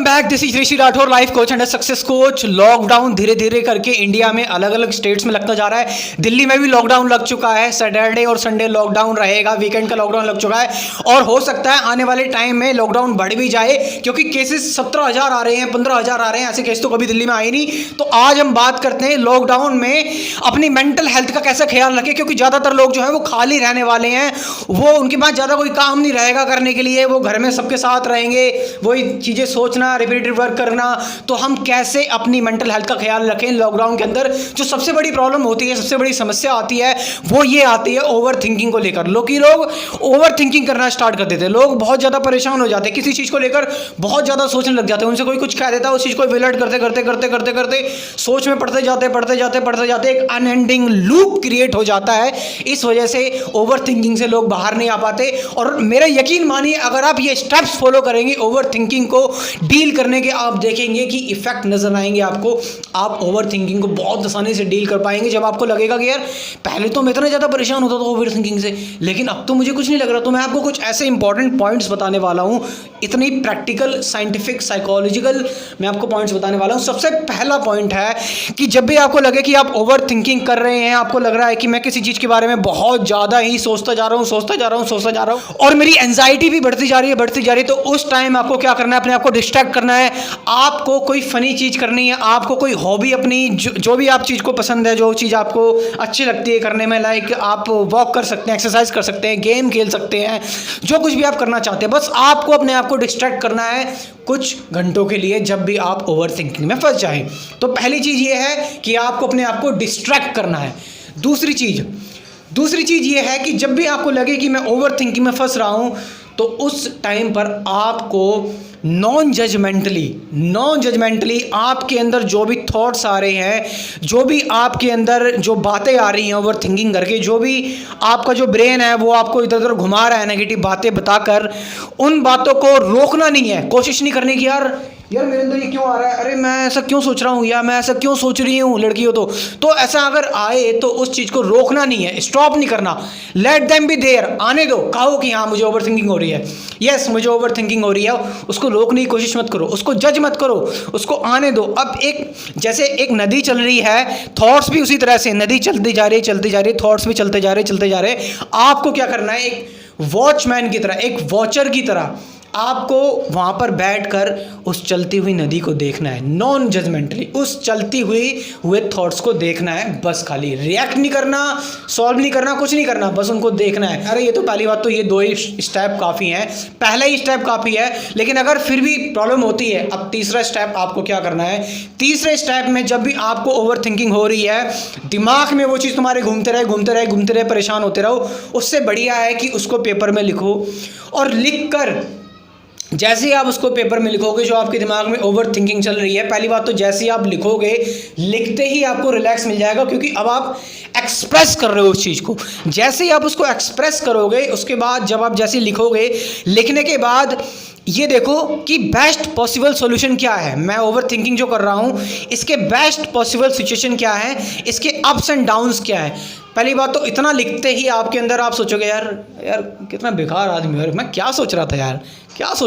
Back, this is Rishi Rathore, life coach and success coach. Lockdown धीरे धीरे करके India में अलग अलग स्टेट्स में लगता जा रहा है। दिल्ली में भी लॉकडाउन लग चुका है, सैटरडे और संडे लॉकडाउन रहेगा, वीकेंड का लॉकडाउन लग चुका है और हो सकता है आने वाले टाइम में लॉकडाउन बढ़ भी जाए क्योंकि केसेस 17,000 आ रहे हैं, 15,000 आ रहे हैं। ऐसे केस तो कभी दिल्ली में आए नहीं। तो आज हम बात करते हैं लॉकडाउन में अपनी मेंटल हेल्थ का कैसे ख्याल रखें, क्योंकि ज़्यादातर लोग जो है वो खाली रहने वाले हैं, वो उनके पास ज़्यादा कोई काम नहीं रहेगा करने के लिए, वो घर में सबके साथ रहेंगे, वही चीज़ें सोचना, रिपीटेड वर्क करना। तो हम कैसे अपनी मेंटल हेल्थ का ख्याल रखें लॉकडाउन के अंदर। जो सबसे बड़ी प्रॉब्लम होती है, सबसे बड़ी समस्या आती है, वो ये आती है ओवर थिंकिंग को लेकर। लोग ओवर थिंकिंग करना स्टार्ट कर देते हैं। लोग बहुत ज़्यादा परेशान हो जाते हैं, किसी चीज़ को लेकर बहुत ज़्यादा सोचने लग जाते हैं। उनसे कोई कुछ कह देता है, उस चीज़ को विलट करते करते करते करते करते सोच में पढ़ते जाते एक अनएंडिंग लूप क्रिएट हो जाता है। इस वजह से ओवर थिंकिंग से लोग बाहर नहीं आ पाते। और मेरा यकीन मानिए, अगर आप ये स्टेप्स फॉलो करेंगे ओवर थिंकिंग को डील करने के, आप देखेंगे कि इफेक्ट नजर आएंगे आपको। आप ओवर थिंकिंग को बहुत आसानी से डील कर पाएंगे। जब आपको लगेगा कि यार पहले तो मैं इतना ज़्यादा परेशान होता था ओवर थिंकिंग से, लेकिन अब तो मुझे कुछ नहीं लग रहा, तो मैं आपको कुछ ऐसे इंपॉर्टेंट पॉइंट्स बताने वाला हूँ। इतनी प्रैक्टिकल, साइंटिफिक, साइकोलॉजिकल मैं आपको पॉइंट्स बताने वाला हूँ। सबसे पहला पॉइंट है कि जब भी आपको लगे कि आप ओवर थिंकिंग कर रहे हैं, आपको लग रहा है कि मैं किसी चीज़ के बारे में बहुत ज़्यादा ही सोचता जा रहा हूँ और मेरी एंजाइटी भी बढ़ती जा रही है, तो उस टाइम आपको क्या करना है, अपने आप को डिस्ट्रैक्ट करना है। आपको कोई फनी चीज़ करनी है, आपको कोई हॉबी अपनी जो भी आप चीज़ को पसंद है, जो चीज़ आपको अच्छी लगती है करने में, लाइक आप वॉक कर सकते हैं, एक्सरसाइज कर सकते हैं, गेम खेल सकते हैं, जो कुछ भी आप करना चाहते हैं, बस आपको अपने आप को डिस्ट्रैक्ट करना है कुछ घंटों के लिए जब भी आप ओवर थिंकिंग में फंस जाएं। तो पहली चीज़ ये है कि आपको अपने आप को डिस्ट्रैक्ट करना है। दूसरी चीज़ ये है कि जब भी आपको लगे कि मैं ओवर थिंकिंग में फंस रहा हूँ, तो उस टाइम पर आपको नॉन जजमेंटली आपके अंदर जो भी थॉट्स आ रहे हैं, जो भी आपके अंदर जो बातें आ रही हैं ओवर थिंकिंग करके, जो भी आपका जो ब्रेन है वो आपको इधर उधर घुमा रहा है नेगेटिव बातें बताकर, उन बातों को रोकना नहीं है। कोशिश नहीं करनी कि यार मेरे अंदर ये क्यों आ रहा है, अरे मैं ऐसा क्यों सोच रहा हूँ, या मैं ऐसा क्यों सोच रही हूँ, लड़की हो तो ऐसा अगर आए तो उस चीज़ को रोकना नहीं है, स्टॉप नहीं करना। लेट देम बी देयर, आने दो। कहो कि हाँ मुझे ओवर थिंकिंग हो रही है, यस मुझे ओवर थिंकिंग हो रही है, उसको रोकने की कोशिश मत करो, उसको जज मत करो, उसको आने दो। अब जैसे एक नदी चल रही है, थॉट्स भी उसी तरह से, नदी चलती जा रही है, थॉट्स भी चलते जा रहे। आपको क्या करना है, एक वॉचमैन की तरह, एक वॉचर की तरह आपको वहाँ पर बैठकर उस चलती हुई नदी को देखना है, नॉन जजमेंटली उस चलती हुए थॉट्स को देखना है। बस खाली रिएक्ट नहीं करना, सॉल्व नहीं करना, कुछ नहीं करना, बस उनको देखना है। अरे ये तो पहली बात तो ये 2 ही स्टेप काफ़ी हैं, पहला ही स्टेप काफ़ी है। लेकिन अगर फिर भी प्रॉब्लम होती है, अब तीसरा स्टेप आपको क्या करना है। तीसरे स्टेप में जब भी आपको ओवर थिंकिंग हो रही है, दिमाग में वो चीज़ तुम्हारे घूमते रहे, परेशान होते रहो, उससे बढ़िया है कि उसको पेपर में लिखो। और लिख कर जैसे ही आप उसको पेपर में लिखोगे, जो आपके दिमाग में ओवर थिंकिंग चल रही है, पहली बात तो जैसे ही आप लिखोगे, लिखते ही आपको रिलैक्स मिल जाएगा, क्योंकि अब आप एक्सप्रेस कर रहे हो उस चीज़ को। जैसे ही आप उसको एक्सप्रेस करोगे, उसके बाद जब आप जैसे लिखोगे, लिखने के बाद ये देखो कि बेस्ट पॉसिबल सॉल्यूशन क्या है। मैं ओवर थिंकिंग जो कर रहा हूँ, इसके बेस्ट पॉसिबल सिचुएशन क्या है, इसके अप्स एंड डाउन्स क्या है। पहली बात तो इतना लिखते ही आपके अंदर आप सोचोगे यार कितना बेकार आदमी है, मैं क्या सोच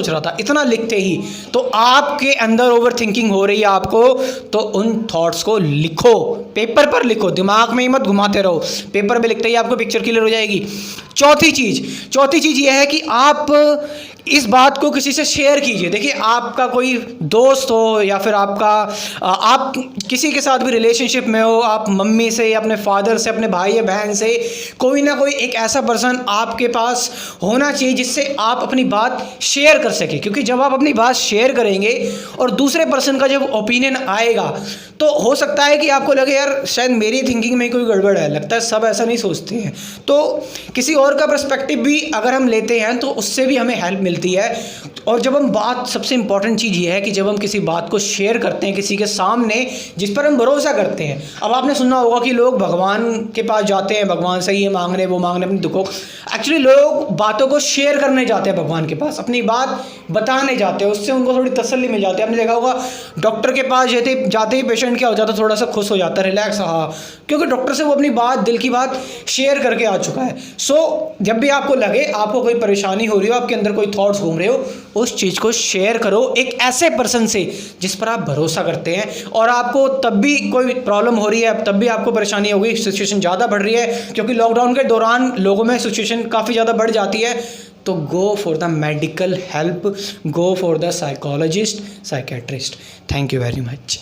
रहा था, इतना लिखते ही तो आपके अंदर ओवर थिंकिंग हो रही है आपको। तो उन थॉट्स को लिखो, पेपर पर लिखो, दिमाग में ही मत घुमाते रहो, पेपर पे लिखते ही आपको पिक्चर क्लियर हो जाएगी। चौथी चीज़ ये है कि आप इस बात को किसी से शेयर कीजिए। देखिए, आपका कोई दोस्त हो या फिर आप किसी के साथ भी रिलेशनशिप में हो, आप मम्मी से, अपने फादर से, अपने भाई या बहन से, कोई ना कोई एक ऐसा पर्सन आपके पास होना चाहिए जिससे आप अपनी बात शेयर कर सके। क्योंकि जब आप अपनी बात शेयर करेंगे और दूसरे पर्सन का जब ओपिनियन आएगा, तो हो सकता है कि आपको लगे यार शायद मेरी थिंकिंग में कोई गड़बड़ है, लगता है सब ऐसा नहीं सोचते हैं। तो किसी और का पर्सपेक्टिव भी अगर हम लेते हैं तो उससे भी हमें हेल्प मिलती है। और जब हम सबसे इंपॉर्टेंट चीज़ ये है कि जब हम किसी बात को शेयर करते हैं किसी के सामने जिस पर हम भरोसा करते हैं। अब आपने सुना होगा कि लोग भगवान के पास जाते हैं, भगवान से ये मांग रहे वो मांग रहे अपने दुखों। एक्चुअली लोग बातों को शेयर करने जाते हैं भगवान के पास, अपनी बात बताने जाते हैं, उससे उनको थोड़ी तसल्ली मिल जाती है। आपने देखा होगा डॉक्टर के पास जाते ही पेशेंट क्या हो जाता है, थोड़ा सा खुश हो जाता है, रिलैक्स, हाँ, क्योंकि डॉक्टर से वो अपनी बात, दिल की बात शेयर करके आ चुका है। सो जब भी आपको लगे आपको कोई परेशानी हो रही हो, आपके अंदर कोई थॉट्स घूम रहे हो, उस चीज़ को शेयर करो एक ऐसे पर्सन से जिस पर आप भरोसा करते हैं। और आपको तब भी कोई प्रॉब्लम हो रही है, तब भी आपको परेशानी होगी, सिचुएशन ज़्यादा बढ़ रही है, क्योंकि लॉकडाउन के दौरान लोगों में सिचुएशन काफ़ी ज़्यादा बढ़ जाती है, तो go for the medical help, go for the psychologist, psychiatrist. Thank you very much.